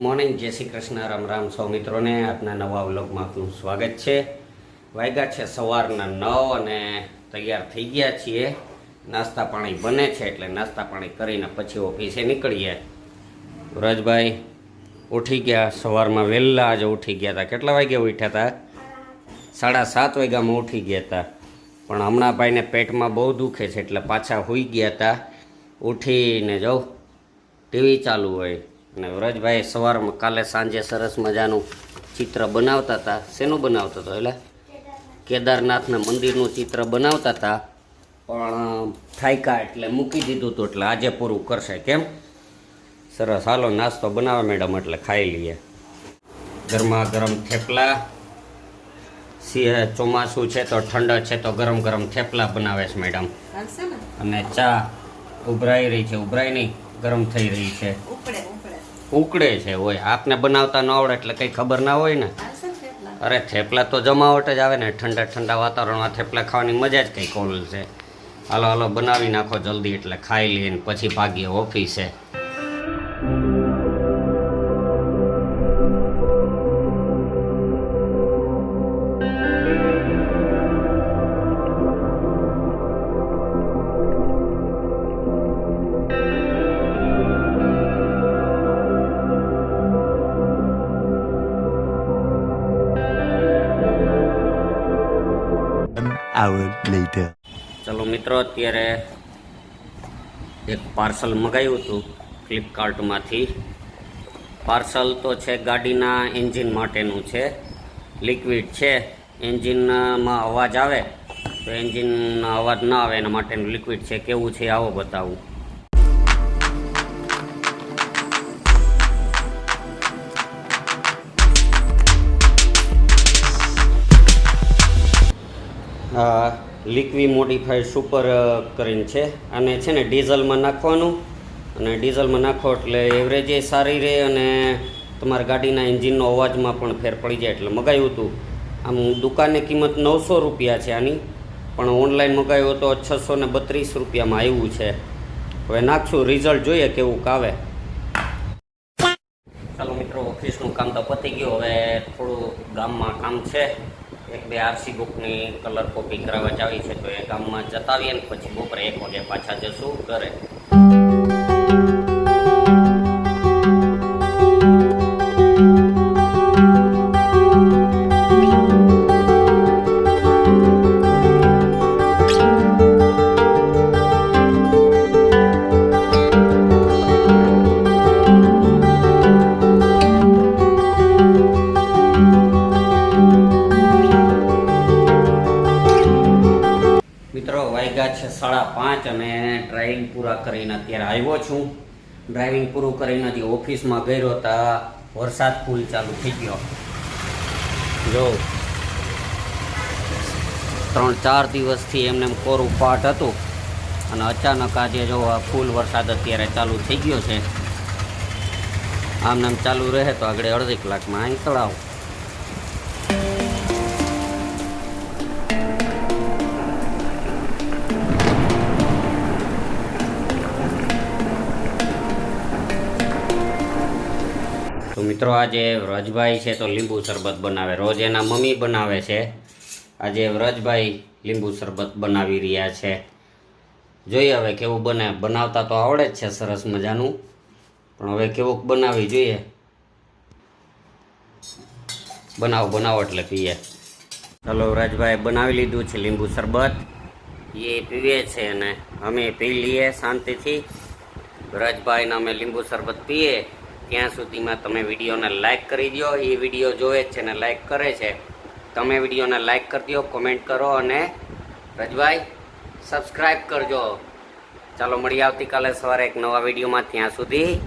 Morning, જય શ્રી કૃષ્ણ, રામ રામ સૌ મિત્રોને આપના નવા વ્લોગમાં આપનું સ્વાગત છે। વાગ્યા છે સવારના 9 અને તૈયાર થઈ ગયા છીએ। નાસ્તા પાણી બને છે એટલે નાસ્તા પાણી કરીને પછી ઓફિસે નીકળીએ। વ્રજભાઈ ઉઠી ગયા, સવારમાં વહેલા આજે ઉઠી ગયા હતા। કેટલા વાગે ઉઠ્યા હતા? 7:30 વાગ્યામાં ઉઠી ગયા હતા, પણ હમણાં ભાઈને પેટમાં બહુ દુખે છે એટલે પાછા સૂઈ ગયા હતા। ઉઠીને જાઉં ટીવી ચાલુ હોય અને વ્રજભાઈ સવારમાં કાલે સાંજે સરસ મજાનું ચિત્ર બનાવતા હતા। શેનું બનાવતા હતો? એટલે કેદારનાથના મંદિરનું ચિત્ર બનાવતા હતા, પણ થાક્યા એટલે મૂકી દીધું હતું, એટલે આજે પૂરું કરશે। કેમ? સરસ, હાલો નાસ્તો બનાવે મેડમ, એટલે ખાઈ લઈએ। ગરમા ગરમ થેપલા, ચોમાસું છે તો ઠંડક છે તો ગરમ ગરમ થેપલા બનાવે છે મેડમ, અને ચા ઉભરાઈ રહી છે, ઉભરાઈ નહીં, ગરમ થઈ રહી છે, ઉકળે છે। હોય આપને બનાવતા ન આવડે એટલે કંઈ ખબર ના હોય ને। અરે થેપલા તો જમાવટ જ આવે ને, ઠંડા ઠંડા વાતાવરણમાં થેપલા ખાવાની મજા જ કંઈક ઓલ છે। હાલો હાલો બનાવી નાખો જલ્દી, એટલે ખાઈ લઈએ ને પછી ભાગીએ ઓફિસે। ચલો મિત્રો, અત્યારે એક પાર્સલ મંગાવ્યું હતું ફ્લિપકાર્ટમાંથી। પાર્સલ તો છે ગાડીના એન્જિન માટેનું છે, લિક્વિડ છે। એન્જિનમાં અવાજ આવે તો એન્જિનનો અવાજ ના આવે એના માટેનું લિક્વિડ છે। કેવું છે આવો બતાવું। લિક્વિડ મોડિફાઈડ સુપર કરીને છે, અને છે ને ડીઝલમાં નાખવાનું, અને ડીઝલમાં નાખો એટલે એવરેજ એ સારી રહે અને તમારા ગાડીના એન્જિનનો અવાજમાં પણ ફેર પડી જાય, એટલે મગાવ્યું હતું। આમ દુકાનની કિંમત 900 રૂપિયા છે આની, પણ ઓનલાઈન મગાવ્યું તો 632 રૂપિયામાં આવ્યું છે। હવે નાખશું, રિઝલ્ટ જોઈએ કેવું આવે। ચાલો મિત્રો, ઓફિસનું કામ તો પતી ગયું, હવે થોડું ગામમાં કામ છે। 1-2 આરસી બુકની કલર કોપી કરાવવા જાવી છે, તો એ ગામમાં જતા આવીએ ને પછી બપોરે 1 વાગે પાછા જશું ઘરે। વાગ્યા છે 5:30 અને ડ્રાઇવિંગ પૂરા કરીને અત્યારે આવ્યો છું। ડ્રાઇવિંગ પૂરું કરીને હજી ઓફિસમાં ગયો હતા, વરસાદ ફૂલ ચાલુ થઈ ગયો। જો 3-4 દિવસથી એમને કોરું પાટ હતું, અને અચાનક આજે જો ફૂલ વરસાદ અત્યારે ચાલુ થઈ ગયો છે। આમ ચાલુ રહે તો આગળ અડધી કલાકમાં અહીં તળાવ। તો મિત્રો, આજે વ્રજભાઈ છે તો લીંબુ શરબત બનાવે, રોજ એના મમ્મી બનાવે છે, આજે વ્રજભાઈ લીંબુ શરબત બનાવી રહ્યા છે। જોઈએ હવે કેવું બને। બનાવતા તો આવડે જ છે સરસ મજાનું, પણ હવે કેવું બનાવી જોઈએ। બનાવો એટલે પીએ। ચાલો, વ્રજભાઈ બનાવી લીધું છે લીંબુ શરબત, એ પીવે છે અને અમે પી લઈએ શાંતિથી। વ્રજભાઈને અમે લીંબુ શરબત પીએ ત્યાં સુધીમાં તમે વિડીયોને લાઇક કરી દો। એ વિડીયો જોવે છે ને લાઇક કરે છે, તમે વિડીયોને લાઇક કરી દો, કોમેન્ટ કરો, અને વ્રજભાઈ સબસ્ક્રાઈબ કરજો। ચાલો મળીએ આવતીકાલે સવારે એક નવા વિડીયોમાં, ત્યાં સુધી